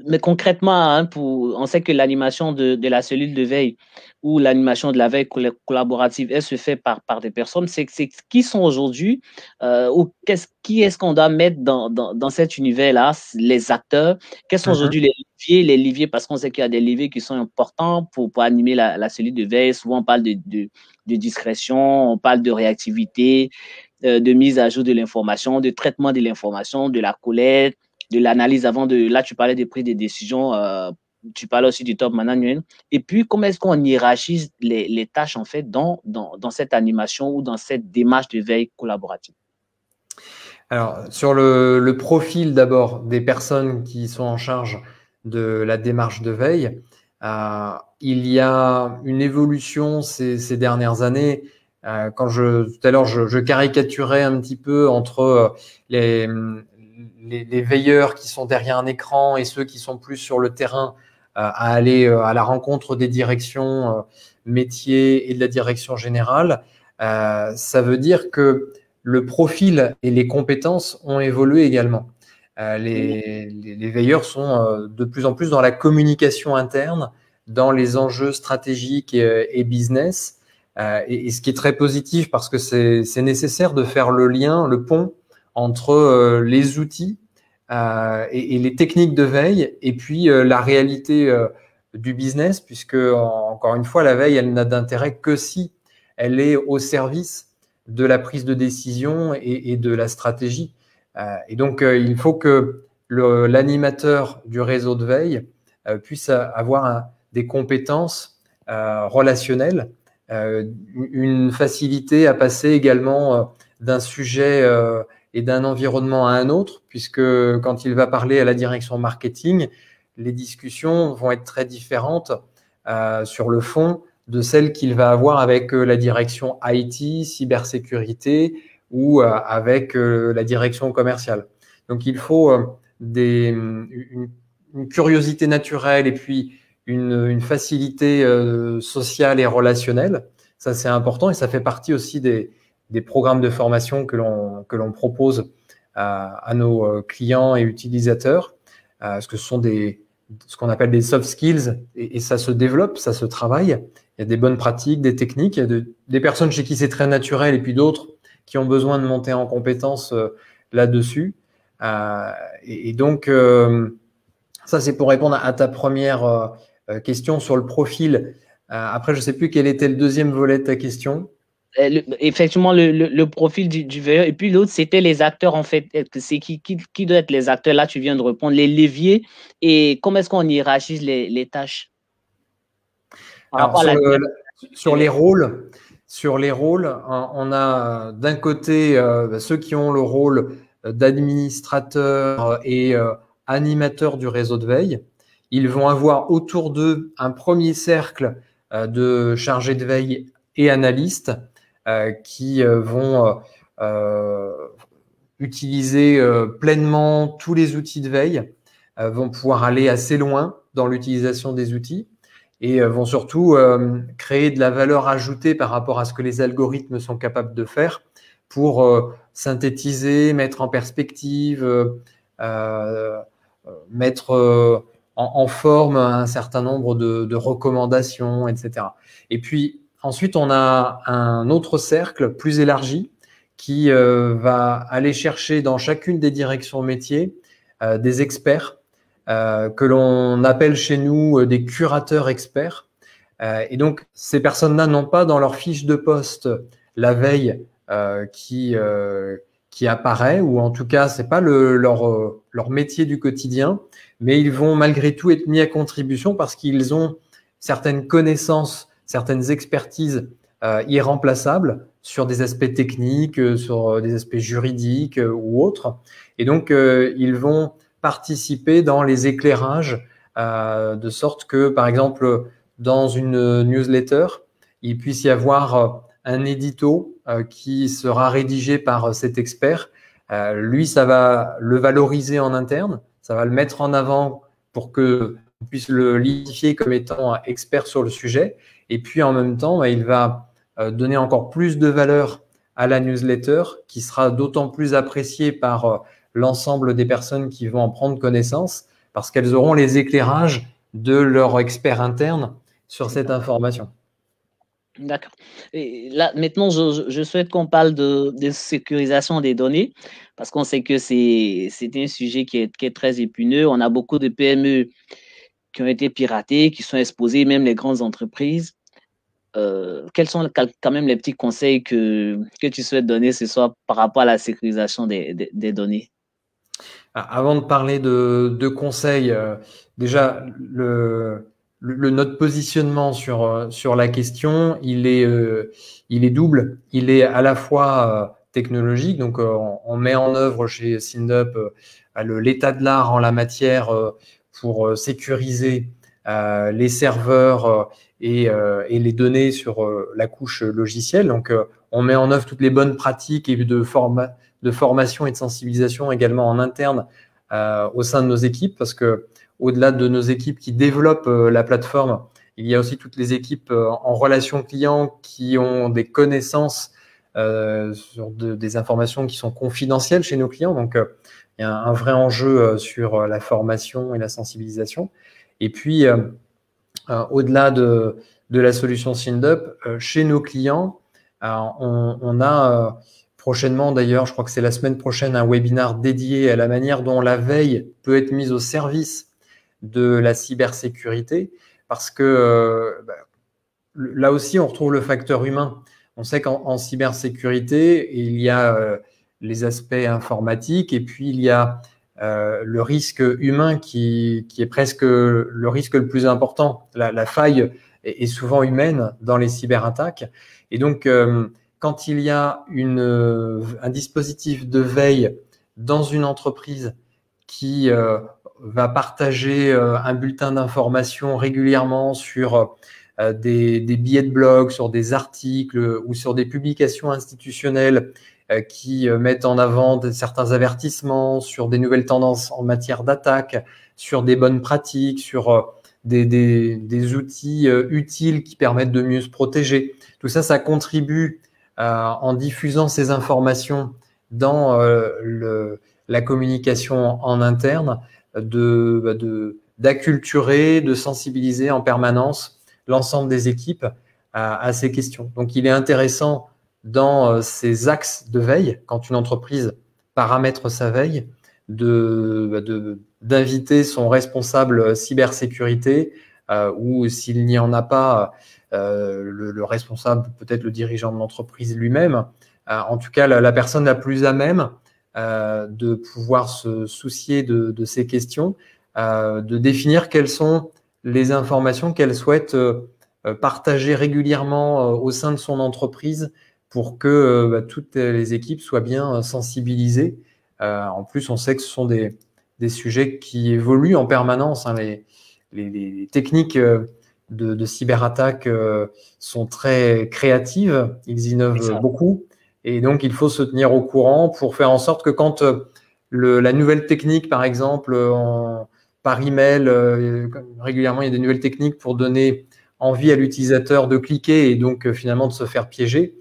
Mais concrètement, hein, on sait que l'animation de la cellule de veille ou l'animation de la veille collaborative, elle se fait par des personnes. C'est qui sont aujourd'hui ou qui est-ce qu'on doit mettre dans cet univers-là, les acteurs? Quels sont aujourd'hui les leviers, parce qu'on sait qu'il y a des leviers qui sont importants pour animer la cellule de veille. Souvent, on parle de discrétion, on parle de réactivité, de mise à jour de l'information, de traitement de l'information, de la collecte, de l'analyse avant de… Là, tu parlais des prises de décision, tu parlais aussi du top management. Et puis, comment est-ce qu'on hiérarchise les tâches, en fait, dans cette animation ou dans cette démarche de veille collaborative? Alors, sur le profil d'abord des personnes qui sont en charge de la démarche de veille, il y a une évolution ces dernières années. Tout à l'heure, je caricaturais un petit peu entre les veilleurs qui sont derrière un écran et ceux qui sont plus sur le terrain à aller à la rencontre des directions métiers et de la direction générale. Ça veut dire que le profil et les compétences ont évolué également. Les veilleurs sont de plus en plus dans la communication interne, dans les enjeux stratégiques et business. Et ce qui est très positif parce que c'est nécessaire de faire le lien, le pont entre les outils et les techniques de veille et puis la réalité du business, puisque encore une fois, la veille, elle n'a d'intérêt que si elle est au service de la prise de décision et de la stratégie. Et donc, il faut que l'animateur du réseau de veille puisse avoir des compétences relationnelles, une facilité à passer également d'un sujet et d'un environnement à un autre, puisque quand il va parler à la direction marketing, les discussions vont être très différentes sur le fond de celles qu'il va avoir avec la direction IT, cybersécurité ou avec la direction commerciale. Donc, il faut une curiosité naturelle et puis une facilité sociale et relationnelle. Ça, c'est important et ça fait partie aussi des programmes de formation que l'on propose à nos clients et utilisateurs, parce que ce sont ce qu'on appelle des soft skills et ça se développe, ça se travaille. Il y a des bonnes pratiques, des techniques, il y a des personnes chez qui c'est très naturel et puis d'autres qui ont besoin de monter en compétences là-dessus. Et donc, ça, c'est pour répondre à ta première question sur le profil. Après, je ne sais plus quel était le deuxième volet de ta question. Effectivement, le profil du veilleur. Et puis l'autre, c'était les acteurs, en fait. C'est qui doit être les acteurs? Là, tu viens de répondre. Les leviers et comment est-ce qu'on hiérarchise les tâches? Alors, sur les rôles, on a d'un côté ceux qui ont le rôle d'administrateur et animateur du réseau de veille. Ils vont avoir autour d'eux un premier cercle de chargés de veille et analystes qui vont utiliser pleinement tous les outils de veille, vont pouvoir aller assez loin dans l'utilisation des outils et vont surtout créer de la valeur ajoutée par rapport à ce que les algorithmes sont capables de faire pour synthétiser, mettre en perspective, mettre en forme un certain nombre de recommandations, etc. Et puis ensuite, on a un autre cercle plus élargi qui va aller chercher dans chacune des directions métiers des experts que l'on appelle chez nous des curateurs experts. Et donc, ces personnes-là n'ont pas dans leur fiche de poste la veille qui apparaît, ou en tout cas, c'est pas leur métier du quotidien, mais ils vont malgré tout être mis à contribution parce qu'ils ont certaines connaissances, certaines expertises irremplaçables sur des aspects techniques, sur des aspects juridiques ou autres. Et donc, ils vont participer dans les éclairages de sorte que, par exemple, dans une newsletter, il puisse y avoir un édito qui sera rédigé par cet expert. Lui, ça va le valoriser en interne, ça va le mettre en avant pour qu'on puisse le l'identifier comme étant expert sur le sujet. Et puis, en même temps, il va donner encore plus de valeur à la newsletter qui sera d'autant plus appréciée par l'ensemble des personnes qui vont en prendre connaissance parce qu'elles auront les éclairages de leur expert interne sur cette information. D'accord. Et là, maintenant, je souhaite qu'on parle de sécurisation des données parce qu'on sait que c'est un sujet qui est très épineux. On a beaucoup de PME qui ont été piratées, qui sont exposées, même les grandes entreprises. Quels sont quand même les petits conseils que tu souhaites donner ce soir par rapport à la sécurisation des données? Avant de parler de conseils, déjà, notre positionnement sur la question, il est double. Il est à la fois technologique, donc on met en œuvre chez Syndup l'état de l'art en la matière pour sécuriser les serveurs et les données sur la couche logicielle. Donc, on met en œuvre toutes les bonnes pratiques et de formation et de sensibilisation également en interne au sein de nos équipes, parce que au-delà de nos équipes qui développent la plateforme, il y a aussi toutes les équipes en relation client qui ont des connaissances sur des informations qui sont confidentielles chez nos clients. Donc, il y a un vrai enjeu sur la formation et la sensibilisation. Et puis, au-delà de la solution Syndup, chez nos clients, on a prochainement, d'ailleurs, je crois que c'est la semaine prochaine, un webinaire dédié à la manière dont la veille peut être mise au service de la cybersécurité, parce que là aussi, on retrouve le facteur humain. On sait qu'en cybersécurité, il y a les aspects informatiques et puis il y a le risque humain qui est presque le risque le plus important. La faille est souvent humaine dans les cyberattaques. Et donc, quand il y a un dispositif de veille dans une entreprise qui va partager un bulletin d'information régulièrement sur des billets de blog, sur des articles ou sur des publications institutionnelles qui mettent en avant certains avertissements sur des nouvelles tendances en matière d'attaque, sur des bonnes pratiques, sur des outils utiles qui permettent de mieux se protéger. Tout ça, ça contribue en diffusant ces informations dans la communication en interne, d'acculturer, de sensibiliser en permanence l'ensemble des équipes à ces questions. Donc, il est intéressant dans ses axes de veille, quand une entreprise paramètre sa veille, d'inviter son responsable cybersécurité ou s'il n'y en a pas, le responsable, peut-être le dirigeant de l'entreprise lui-même, en tout cas la personne la plus à même de pouvoir se soucier de ces questions, de définir quelles sont les informations qu'elle souhaite partager régulièrement au sein de son entreprise pour que toutes les équipes soient bien sensibilisées. En plus, on sait que ce sont des sujets qui évoluent en permanence. Hein. Les techniques de cyberattaque sont très créatives, ils innovent beaucoup. Et donc, il faut se tenir au courant pour faire en sorte que quand la nouvelle technique, par exemple, par email, régulièrement, il y a des nouvelles techniques pour donner envie à l'utilisateur de cliquer et donc finalement de se faire piéger.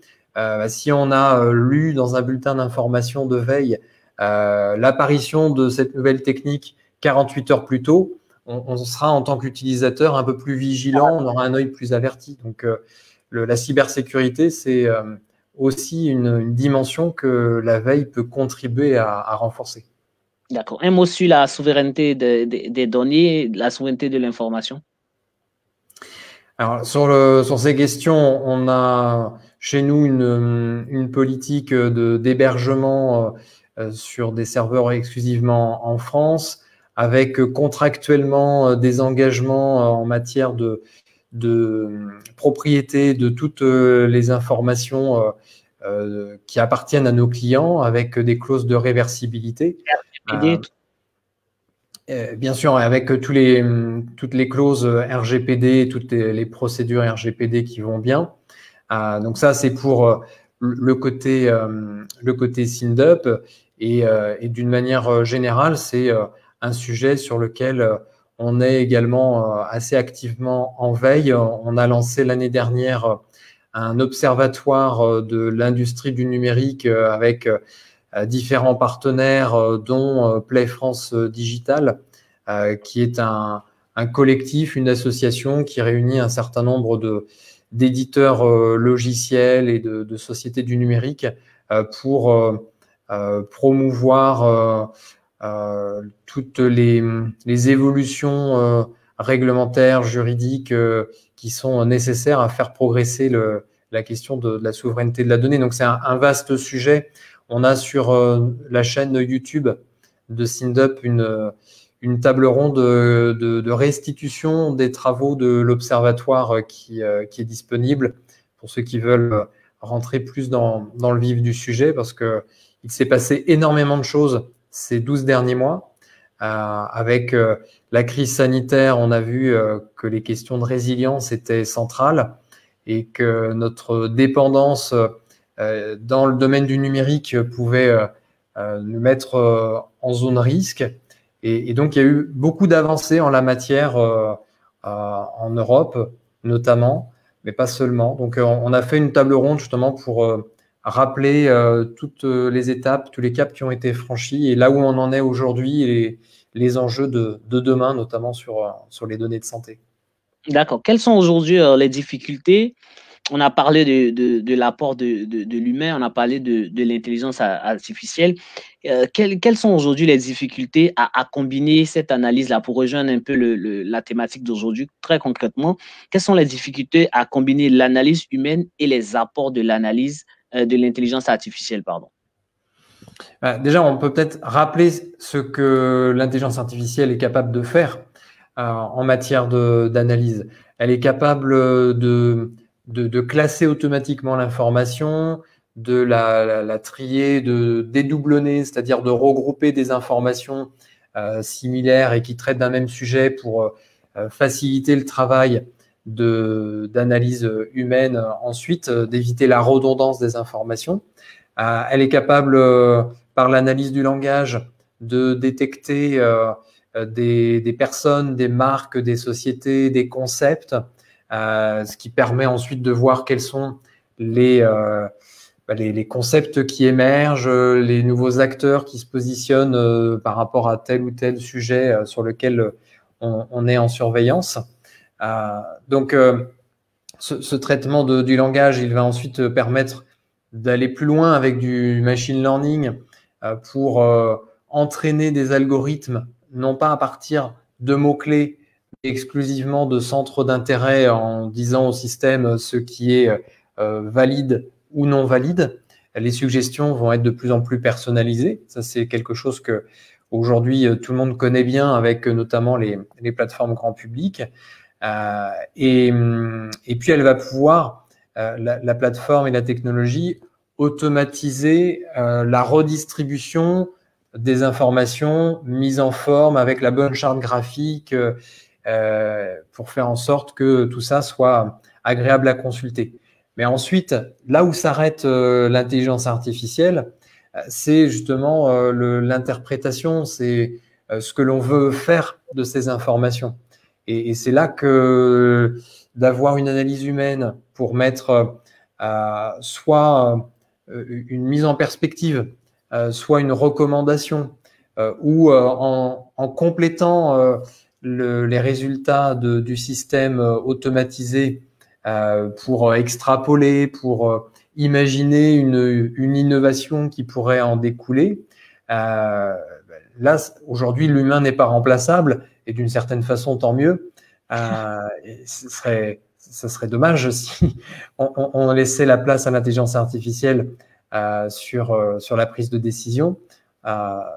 Si on a lu dans un bulletin d'information de veille l'apparition de cette nouvelle technique 48 heures plus tôt, on sera en tant qu'utilisateur un peu plus vigilant, on aura un œil plus averti. Donc, la cybersécurité, c'est aussi une dimension que la veille peut contribuer à renforcer. D'accord. Un mot sur la souveraineté des données, la souveraineté de l'information. Alors, sur ces questions, on a chez nous une politique d'hébergement sur des serveurs exclusivement en France, avec contractuellement des engagements en matière de propriété de toutes les informations qui appartiennent à nos clients, avec des clauses de réversibilité. Bien sûr, avec toutes les clauses RGPD, toutes les procédures RGPD qui vont bien. Donc ça, c'est pour le côté SynDup. Et d'une manière générale, c'est un sujet sur lequel on est également assez activement en veille. On a lancé l'année dernière un observatoire de l'industrie du numérique avec différents partenaires, dont Play France Digital, qui est un collectif, une association qui réunit un certain nombre d'éditeurs logiciels et de sociétés du numérique pour promouvoir toutes les évolutions réglementaires, juridiques qui sont nécessaires à faire progresser la question de la souveraineté de la donnée. Donc, c'est un vaste sujet. On a sur la chaîne YouTube de SynDup une table ronde de restitution des travaux de l'observatoire qui est disponible pour ceux qui veulent rentrer plus dans le vif du sujet, parce qu'il s'est passé énormément de choses ces 12 derniers mois. Avec la crise sanitaire, on a vu que les questions de résilience étaient centrales et que notre dépendance dans le domaine du numérique pouvait nous mettre en zone risque. Et donc, il y a eu beaucoup d'avancées en la matière en Europe, notamment, mais pas seulement. Donc, on a fait une table ronde justement pour rappeler toutes les étapes, tous les caps qui ont été franchis et là où on en est aujourd'hui et les enjeux de demain, notamment sur les données de santé. D'accord. Quelles sont aujourd'hui les difficultés? On a parlé de l'apport de l'humain, on a parlé de l'intelligence artificielle. Quelles sont aujourd'hui les difficultés à combiner cette analyse-là pour rejoindre un peu la thématique d'aujourd'hui? Très concrètement, quelles sont les difficultés à combiner l'analyse humaine et les apports de l'analyse de l'intelligence artificielle, pardon? Déjà, on peut peut-être rappeler ce que l'intelligence artificielle est capable de faire en matière d'analyse. Elle est capable de classer automatiquement l'information, de la trier, de dédoublonner, c'est-à-dire de regrouper des informations similaires et qui traitent d'un même sujet pour faciliter le travail d'analyse humaine, ensuite d'éviter la redondance des informations. Elle est capable, par l'analyse du langage, de détecter des personnes, des marques, des sociétés, des concepts, ce qui permet ensuite de voir quels sont les concepts qui émergent, les nouveaux acteurs qui se positionnent par rapport à tel ou tel sujet sur lequel on est en surveillance. Donc, ce traitement du langage, il va ensuite permettre d'aller plus loin avec du machine learning pour entraîner des algorithmes, non pas à partir de mots-clés, mais exclusivement de centres d'intérêt en disant au système ce qui est valide ou non valide. Les suggestions vont être de plus en plus personnalisées. Ça, c'est quelque chose que aujourd'hui tout le monde connaît bien avec notamment les plateformes grand public. Et puis, elle va pouvoir, la plateforme et la technologie, automatiser la redistribution des informations mises en forme avec la bonne charte graphique pour faire en sorte que tout ça soit agréable à consulter. Mais ensuite, là où s'arrête l'intelligence artificielle, c'est justement l'interprétation, c'est ce que l'on veut faire de ces informations. Et c'est là que d'avoir une analyse humaine pour mettre soit une mise en perspective, soit une recommandation, ou en complétant les résultats du système automatisé pour extrapoler, pour imaginer une innovation qui pourrait en découler. Là, aujourd'hui, l'humain n'est pas remplaçable, et d'une certaine façon, tant mieux. Ça serait dommage si on laissait la place à l'intelligence artificielle sur la prise de décision.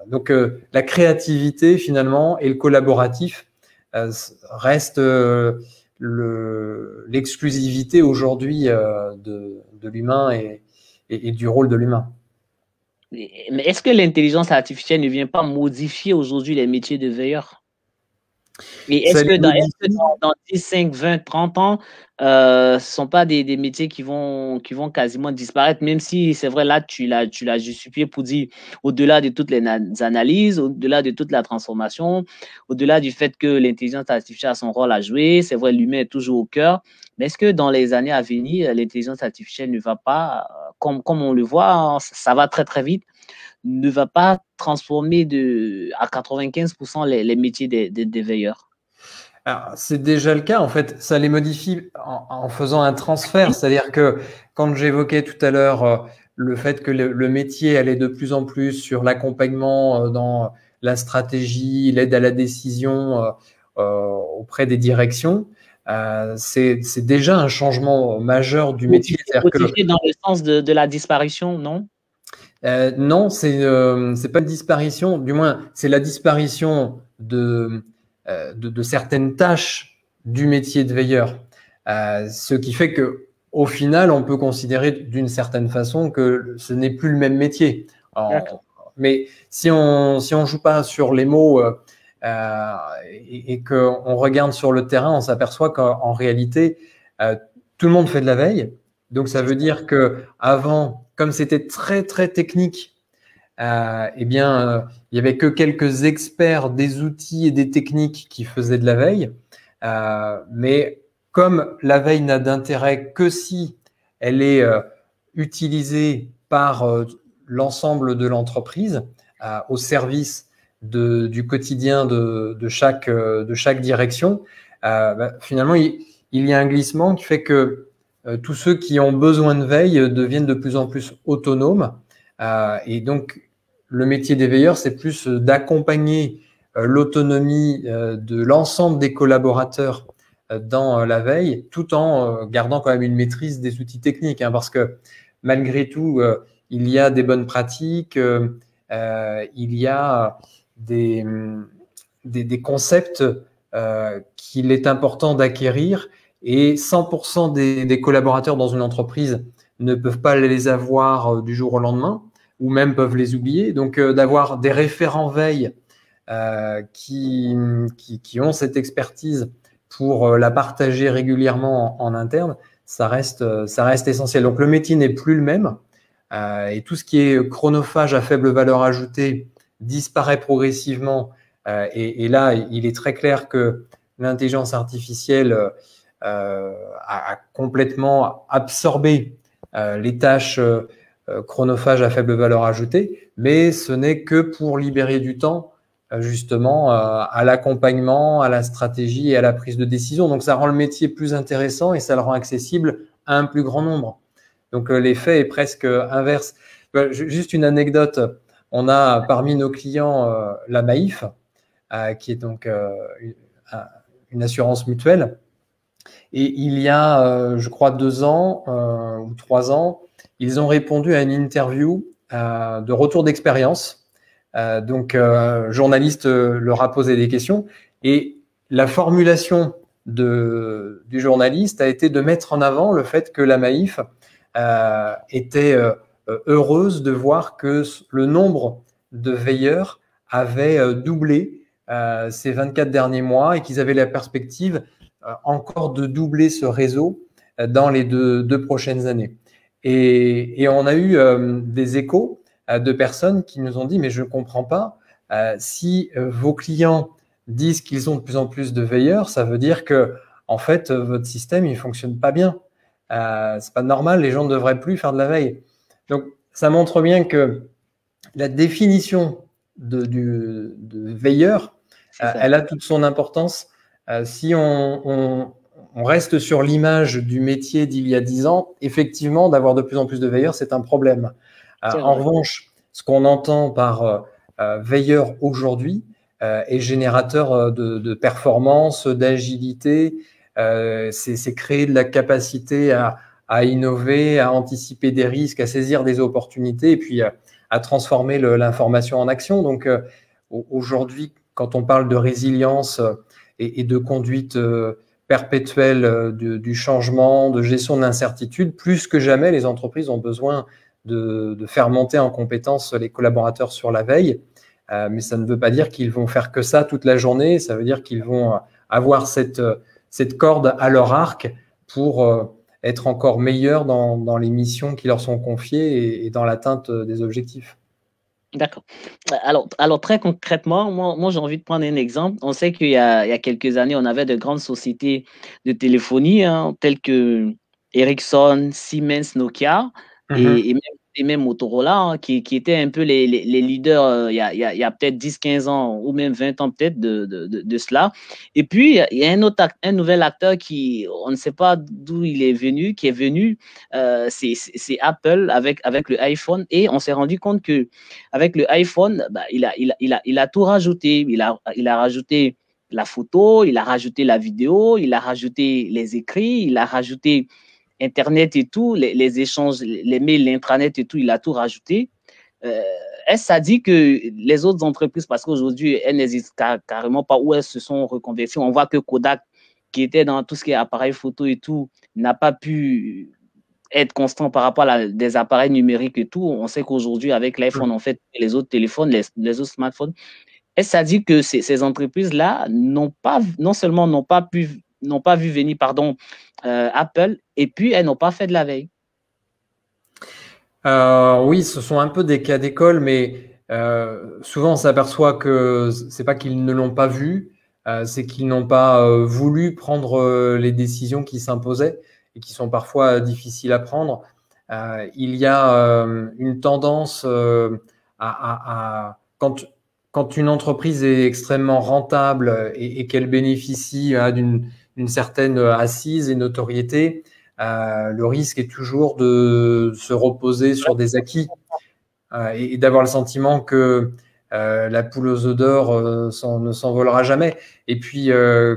Donc, la créativité, finalement, et le collaboratif reste l'exclusivité aujourd'hui de l'humain et du rôle de l'humain. Mais est-ce que l'intelligence artificielle ne vient pas modifier aujourd'hui les métiers de veilleurs? Et est-ce que dans 10, 5, 20, 30 ans, ce ne sont pas des métiers qui vont quasiment disparaître, même si c'est vrai, là, tu l'as justifié pour dire, au-delà de toutes les analyses, au-delà de toute la transformation, au-delà du fait que l'intelligence artificielle a son rôle à jouer, c'est vrai, l'humain est toujours au cœur, mais est-ce que dans les années à venir, l'intelligence artificielle ne va pas, comme on le voit, ça va très, très vite, ne va pas transformer à 95% les métiers des veilleurs? C'est déjà le cas, en fait, ça les modifie en faisant un transfert. C'est-à-dire que quand j'évoquais tout à l'heure le fait que le métier allait de plus en plus sur l'accompagnement dans la stratégie, l'aide à la décision auprès des directions, c'est déjà un changement majeur du métier. Modifié dans le sens de la disparition, non? Non, c'est pas une disparition, du moins c'est la disparition de certaines tâches du métier de veilleur, ce qui fait que au final on peut considérer d'une certaine façon que ce n'est plus le même métier. Mais si on joue pas sur les mots et qu'on regarde sur le terrain, on s'aperçoit qu'en réalité tout le monde fait de la veille. Donc ça veut dire que avant, comme c'était très très technique, il y avait que quelques experts des outils et des techniques qui faisaient de la veille. Mais comme la veille n'a d'intérêt que si elle est utilisée par l'ensemble de l'entreprise au service du quotidien de chaque direction, finalement il y a un glissement qui fait que tous ceux qui ont besoin de veille deviennent de plus en plus autonomes. Et donc, le métier des veilleurs, c'est plus d'accompagner l'autonomie de l'ensemble des collaborateurs dans la veille, tout en gardant quand même une maîtrise des outils techniques, hein, parce que malgré tout, il y a des bonnes pratiques, il y a des concepts qu'il est important d'acquérir, et 100% des collaborateurs dans une entreprise ne peuvent pas les avoir du jour au lendemain, ou même peuvent les oublier. Donc, d'avoir des référents veille qui ont cette expertise pour la partager régulièrement en interne, ça reste essentiel. Donc, le métier n'est plus le même, et tout ce qui est chronophage à faible valeur ajoutée disparaît progressivement. Et là, il est très clair que l'intelligence artificielle a complètement absorbé les tâches chronophages à faible valeur ajoutée, mais ce n'est que pour libérer du temps justement à l'accompagnement, à la stratégie et à la prise de décision. Donc ça rend le métier plus intéressant et ça le rend accessible à un plus grand nombre. Donc, l'effet est presque inverse. Juste une anecdote. On a parmi nos clients la Maïf, qui est donc une assurance mutuelle. Et il y a, je crois, 2 ans ou 3 ans, ils ont répondu à une interview de retour d'expérience. Donc, journaliste leur a posé des questions et la formulation du journaliste a été de mettre en avant le fait que la Maïf était heureuse de voir que le nombre de veilleurs avait doublé ces 24 derniers mois et qu'ils avaient la perspective encore de doubler ce réseau dans les deux prochaines années. Et on a eu des échos de personnes qui nous ont dit, mais je ne comprends pas, si vos clients disent qu'ils ont de plus en plus de veilleurs, ça veut dire que en fait, votre système, il fonctionne pas bien. C'est pas normal, les gens ne devraient plus faire de la veille. Donc, ça montre bien que la définition de veilleur, elle a toute son importance. Si on reste sur l'image du métier d'il y a 10 ans, effectivement, d'avoir de plus en plus de veilleurs, c'est un problème. En revanche, ce qu'on entend par veilleur aujourd'hui est générateur de performance, d'agilité. C'est créer de la capacité à innover, à anticiper des risques, à saisir des opportunités et puis à transformer l'information en action. Donc aujourd'hui, quand on parle de résilience et de conduite perpétuelle du changement, de gestion de l'incertitude, plus que jamais, les entreprises ont besoin de faire monter en compétence les collaborateurs sur la veille. Mais ça ne veut pas dire qu'ils vont faire que ça toute la journée. Ça veut dire qu'ils vont avoir cette corde à leur arc pour être encore meilleurs dans les missions qui leur sont confiées et dans l'atteinte des objectifs. D'accord. Alors, très concrètement, moi j'ai envie de prendre un exemple. On sait qu'il y a quelques années, on avait de grandes sociétés de téléphonie, telles que Ericsson, Siemens, Nokia et même Motorola, qui étaient un peu les leaders il y a peut-être 10-15 ans ou même 20 ans peut-être de cela. Et puis, il y a un nouvel acteur on ne sait pas d'où il est venu, qui est venu, c'est Apple avec le iPhone. Et on s'est rendu compte que avec le iPhone, il a tout rajouté. Il a rajouté la photo, il a rajouté la vidéo, il a rajouté les écrits, il a rajouté Internet et tout, les échanges, les mails, l'intranet et tout, il a tout rajouté. Est-ce ça dit que les autres entreprises, parce qu'aujourd'hui, elles n'hésitent carrément pas où elles se sont reconverties. On voit que Kodak, qui était dans tout ce qui est appareil photo et tout, n'a pas pu être constant par rapport à des appareils numériques et tout. On sait qu'aujourd'hui, avec l'iPhone, en fait, les autres téléphones, les autres smartphones, est-ce ça dit que ces entreprises-là non seulement n'ont pas vu venir, Apple, et puis elles n'ont pas fait de la veille? Oui, ce sont un peu des cas d'école, mais souvent on s'aperçoit que c'est pas qu'ils ne l'ont pas vu, c'est qu'ils n'ont pas voulu prendre les décisions qui s'imposaient et qui sont parfois difficiles à prendre. Il y a une tendance quand une entreprise est extrêmement rentable et qu'elle bénéficie d'une certaine assise et notoriété, le risque est toujours de se reposer sur des acquis et d'avoir le sentiment que la poule aux œufs d'or ne s'envolera jamais. Et puis,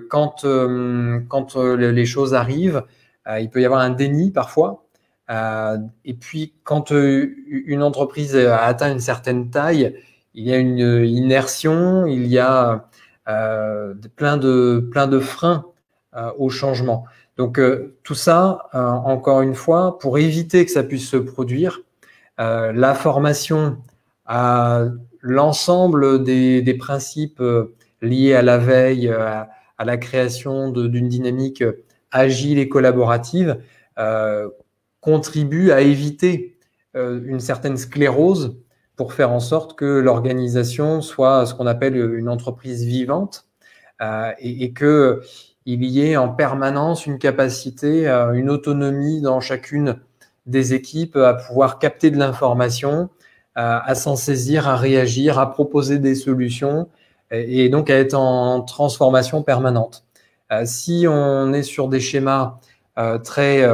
quand les choses arrivent, il peut y avoir un déni parfois. Et puis, quand une entreprise a atteint une certaine taille, il y a une inertion, il y a plein de freins au changement. Donc, tout ça, encore une fois, pour éviter que ça puisse se produire, la formation à l'ensemble des principes liés à la veille, à la création d'une dynamique agile et collaborative, contribue à éviter une certaine sclérose pour faire en sorte que l'organisation soit ce qu'on appelle une entreprise vivante et que il y ait en permanence une capacité, une autonomie dans chacune des équipes à pouvoir capter de l'information, à s'en saisir, à réagir, à proposer des solutions et donc à être en transformation permanente. Si on est sur des schémas très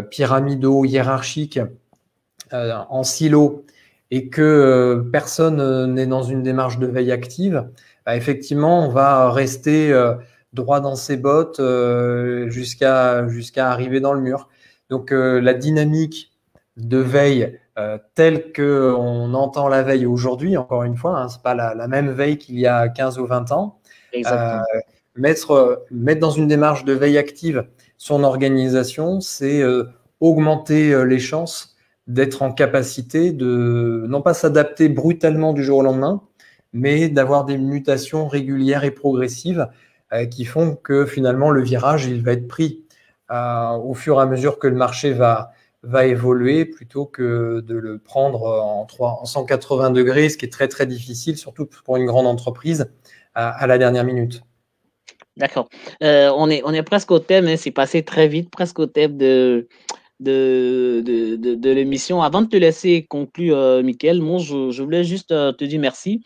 pyramidaux, hiérarchiques, en silo, et que personne n'est dans une démarche de veille active, effectivement, on va rester droit dans ses bottes jusqu'à arriver dans le mur. Donc, la dynamique de veille telle qu'on entend la veille aujourd'hui, encore une fois, hein, ce n'est pas la même veille qu'il y a 15 ou 20 ans. Exactement. Mettre dans une démarche de veille active son organisation, c'est augmenter les chances d'être en capacité de non pas s'adapter brutalement du jour au lendemain, mais d'avoir des mutations régulières et progressives qui font que finalement le virage il va être pris au fur et à mesure que le marché va évoluer, plutôt que de le prendre en 180 degrés, ce qui est très très difficile, surtout pour une grande entreprise, à la dernière minute. D'accord. On est presque au thème, hein, c'est passé très vite, presque au thème de l'émission. Avant de te laisser conclure, Mickaël, moi, je voulais juste te dire merci.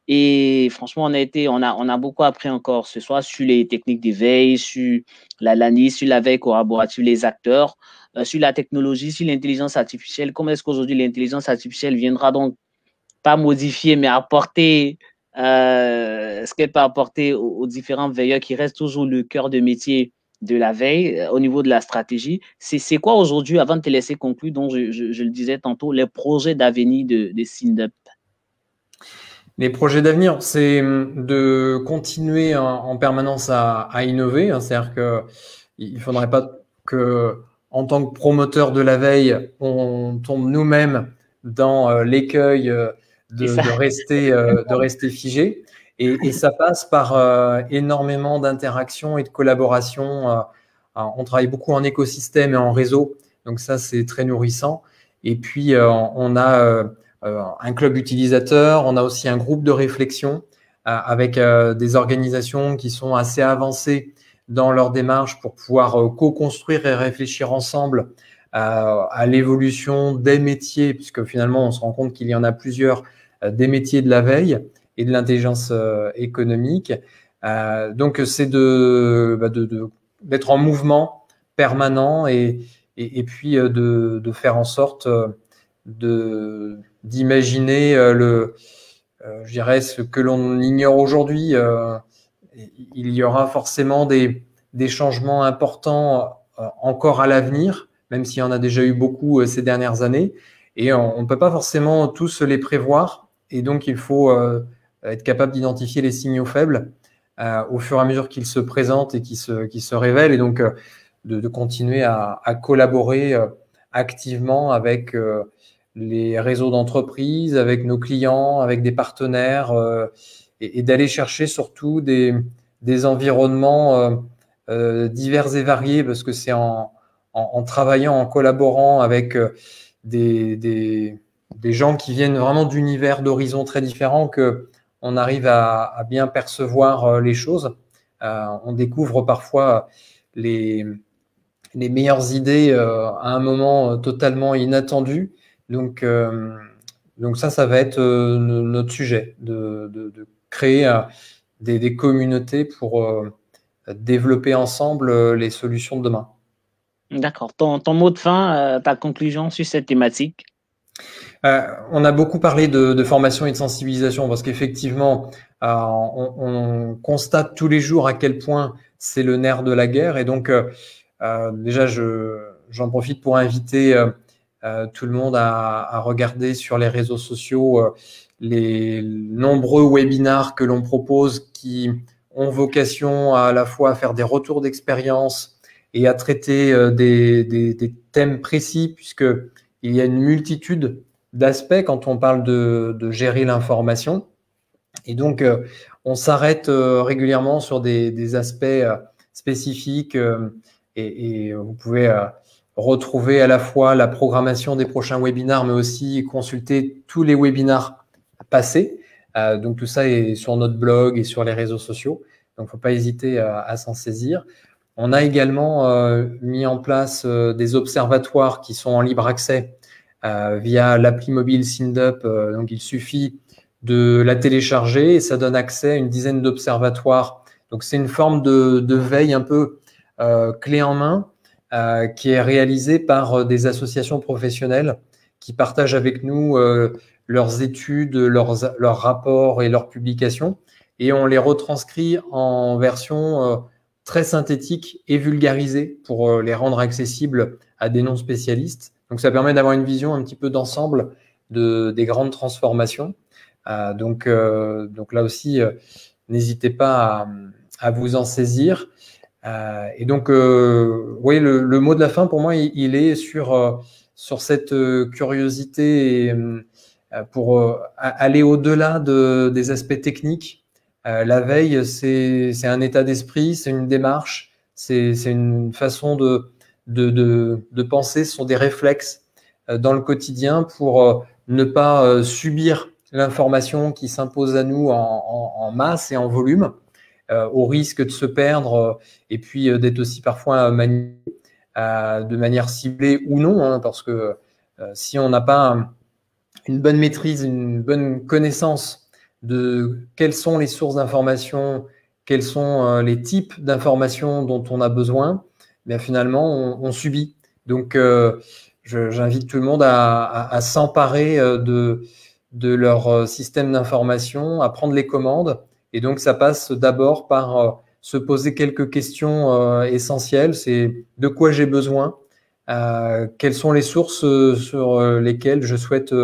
Et franchement, on a beaucoup appris encore ce soir sur les techniques d'éveil, sur l'analyse, sur la veille collaborative, les acteurs, sur la technologie, sur l'intelligence artificielle. Comment est-ce qu'aujourd'hui l'intelligence artificielle viendra donc pas modifier, mais apporter ce qu'elle peut apporter aux différents veilleurs qui restent toujours le cœur de métier de la veille au niveau de la stratégie. C'est quoi aujourd'hui, avant de te laisser conclure, donc je le disais tantôt, les projets d'avenir de SynUp? Les projets d'avenir, c'est de continuer en permanence à innover. C'est-à-dire qu'il ne faudrait pas que, en tant que promoteur de la veille, on tombe nous-mêmes dans l'écueil de rester figé. Et ça passe par énormément d'interactions et de collaboration. On travaille beaucoup en écosystème et en réseau, donc ça, c'est très nourrissant. Et puis, on a un club utilisateur, on a aussi un groupe de réflexion avec des organisations qui sont assez avancées dans leur démarche pour pouvoir co-construire et réfléchir ensemble à l'évolution des métiers, puisque finalement, on se rend compte qu'il y en a plusieurs, des métiers de la veille et de l'intelligence économique. Donc, c'est d'être en mouvement permanent et puis de faire en sorte d'imaginer je dirais, ce que l'on ignore aujourd'hui. Il y aura forcément des changements importants encore à l'avenir, même s'il y en a déjà eu beaucoup ces dernières années. Et on ne peut pas forcément tous les prévoir. Et donc, il faut être capable d'identifier les signaux faibles au fur et à mesure qu'ils se présentent et qui se révèlent. Et donc, de continuer à collaborer activement avec les réseaux d'entreprises, avec nos clients, avec des partenaires, et d'aller chercher surtout des environnements divers et variés, parce que c'est en travaillant, en collaborant avec des gens qui viennent vraiment d'univers, d'horizons très différents, que on arrive à bien percevoir les choses. On découvre parfois les meilleures idées à un moment totalement inattendu. Donc ça va être notre sujet, de créer des communautés pour développer ensemble les solutions de demain. D'accord. Ton mot de fin, ta conclusion sur cette thématique? On a beaucoup parlé de formation et de sensibilisation, parce qu'effectivement, on constate tous les jours à quel point c'est le nerf de la guerre. Et donc, déjà, j'en profite pour inviter tout le monde à regarder sur les réseaux sociaux les nombreux webinars que l'on propose, qui ont vocation à la fois à faire des retours d'expérience et à traiter des thèmes précis, puisque il y a une multitude d'aspects quand on parle de gérer l'information. Et donc, on s'arrête régulièrement sur des aspects spécifiques et vous pouvez retrouver à la fois la programmation des prochains webinars, mais aussi consulter tous les webinars passés. Donc, tout ça est sur notre blog et sur les réseaux sociaux. Donc, il ne faut pas hésiter à s'en saisir. On a également mis en place des observatoires qui sont en libre accès via l'appli mobile SynUp. Donc, il suffit de la télécharger et ça donne accès à une dizaine d'observatoires. Donc, c'est une forme de veille un peu clé en main qui est réalisé par des associations professionnelles qui partagent avec nous leurs études, leurs rapports et leurs publications, et on les retranscrit en version très synthétique et vulgarisée pour les rendre accessibles à des non-spécialistes. Donc ça permet d'avoir une vision un petit peu d'ensemble des grandes transformations. Donc là aussi, n'hésitez pas à vous en saisir. Et donc, oui, le mot de la fin pour moi, il est sur cette curiosité et, pour aller au-delà des aspects techniques. La veille, c'est un état d'esprit, c'est une démarche, c'est une façon de penser, ce sont des réflexes dans le quotidien pour ne pas subir l'information qui s'impose à nous en masse et en volume, au risque de se perdre et puis d'être aussi parfois manipulé de manière ciblée ou non, hein, parce que si on n'a pas une bonne maîtrise, une bonne connaissance de quelles sont les sources d'information, quels sont les types d'informations dont on a besoin, bien finalement, on subit. Donc, j'invite tout le monde à s'emparer de leur système d'information, à prendre les commandes. Et donc, ça passe d'abord par se poser quelques questions essentielles. C'est de quoi j'ai besoin, quelles sont les sources sur lesquelles je souhaite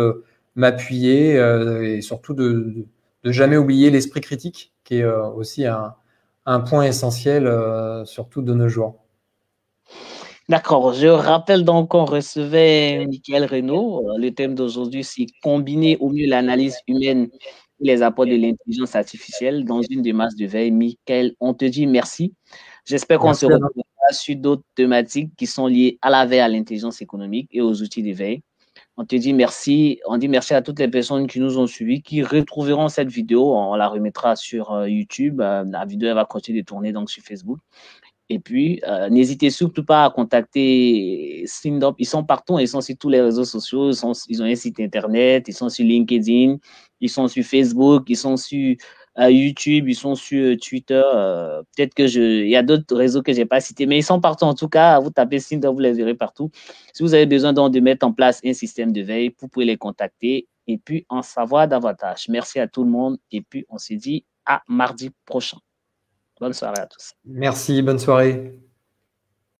m'appuyer, et surtout de jamais oublier l'esprit critique, qui est aussi un point essentiel, surtout de nos jours. D'accord. Je rappelle donc qu'on recevait Michael Renaud. Le thème d'aujourd'hui, c'est combiner au mieux l'analyse humaine et les apports de l'intelligence artificielle dans une démarche de veille. Michael, on te dit merci. J'espère qu'on se Merci, Alain. retrouvera sur d'autres thématiques qui sont liées à la veille, à l'intelligence économique et aux outils de veille. On te dit merci. On dit merci à toutes les personnes qui nous ont suivis, qui retrouveront cette vidéo. On la remettra sur YouTube. La vidéo elle va continuer de tourner donc sur Facebook. Et puis, n'hésitez surtout pas à contacter StreamUp. Ils sont partout, ils sont sur tous les réseaux sociaux, ils ont un site internet, ils sont sur LinkedIn, ils sont sur Facebook, ils sont sur YouTube, ils sont sur Twitter. Peut-être que il y a d'autres réseaux que je n'ai pas cités, mais ils sont partout. En tout cas, vous tapez StreamUp, vous les verrez partout. Si vous avez besoin donc de mettre en place un système de veille, vous pouvez les contacter et puis en savoir davantage. Merci à tout le monde et puis on se dit à mardi prochain. Bonne soirée à tous. Merci, bonne soirée.